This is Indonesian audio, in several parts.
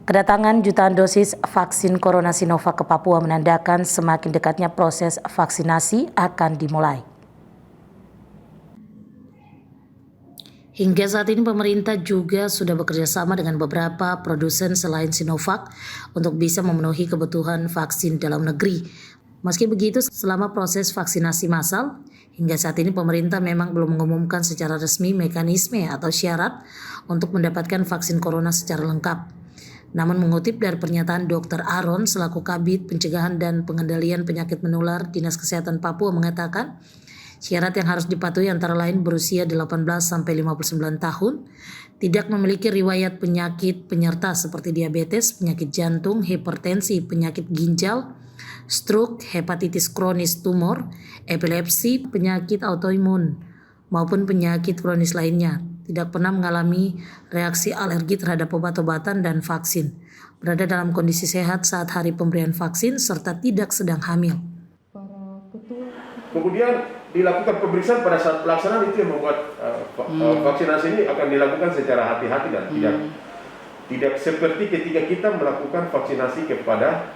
Kedatangan jutaan dosis vaksin corona Sinovac ke Papua menandakan semakin dekatnya proses vaksinasi akan dimulai. Hingga saat ini pemerintah juga sudah bekerja sama dengan beberapa produsen selain Sinovac untuk bisa memenuhi kebutuhan vaksin dalam negeri. Meski begitu, selama proses vaksinasi massal, hingga saat ini pemerintah memang belum mengumumkan secara resmi mekanisme atau syarat untuk mendapatkan vaksin corona secara lengkap. Namun mengutip dari pernyataan Dr. Aaron selaku Kabid Pencegahan dan Pengendalian Penyakit Menular Dinas Kesehatan Papua mengatakan, syarat yang harus dipatuhi antara lain berusia 18 sampai 59 tahun, tidak memiliki riwayat penyakit penyerta seperti diabetes, penyakit jantung, hipertensi, penyakit ginjal, stroke, hepatitis kronis tumor, epilepsi, penyakit autoimun, maupun penyakit kronis lainnya, tidak pernah mengalami reaksi alergi terhadap obat-obatan dan vaksin, berada dalam kondisi sehat saat hari pemberian vaksin, serta tidak sedang hamil. Kemudian dilakukan pemeriksaan pada saat pelaksanaan, itu yang membuat vaksinasi ini akan dilakukan secara hati-hati dan tidak seperti ketika kita melakukan vaksinasi kepada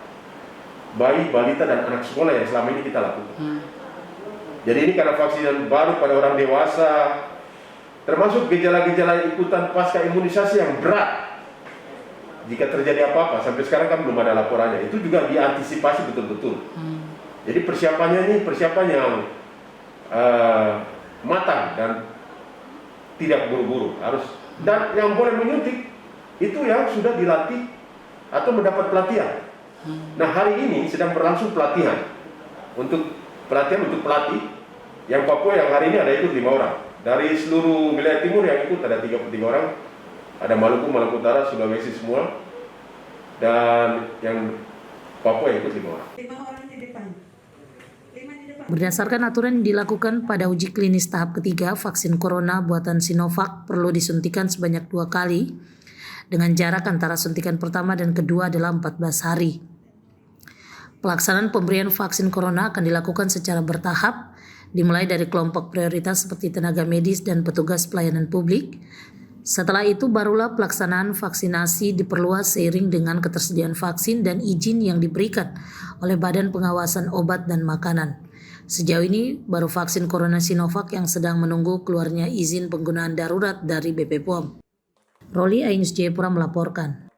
bayi, balita, dan anak sekolah yang selama ini kita lakukan. Jadi ini karena vaksin baru pada orang dewasa, termasuk gejala-gejala ikutan pasca imunisasi yang berat. Jika terjadi apa-apa, sampai sekarang kan belum ada laporannya. Itu juga diantisipasi betul-betul. Jadi persiapannya ini persiapan yang matang dan tidak buru-buru. Dan yang boleh menyuntik itu yang sudah dilatih atau mendapat pelatihan. Nah, hari ini sedang berlangsung pelatihan untuk pelatih yang Papua yang hari ini ada ikut 5 orang. Dari seluruh wilayah timur yang ikut ada 33 orang, ada Maluku, Maluku Utara, Sulawesi semua, dan yang Papua yang ikut 5 orang. Berdasarkan aturan yang dilakukan pada uji klinis tahap ketiga, vaksin corona buatan Sinovac perlu disuntikan sebanyak 2 kali, dengan jarak antara suntikan pertama dan kedua adalah 14 hari. Pelaksanaan pemberian vaksin corona akan dilakukan secara bertahap, dimulai dari kelompok prioritas seperti tenaga medis dan petugas pelayanan publik. Setelah itu barulah pelaksanaan vaksinasi diperluas seiring dengan ketersediaan vaksin dan izin yang diberikan oleh Badan Pengawasan Obat dan Makanan. Sejauh ini baru vaksin corona Sinovac yang sedang menunggu keluarnya izin penggunaan darurat dari BP POM. Roli Ainus Jayapura melaporkan.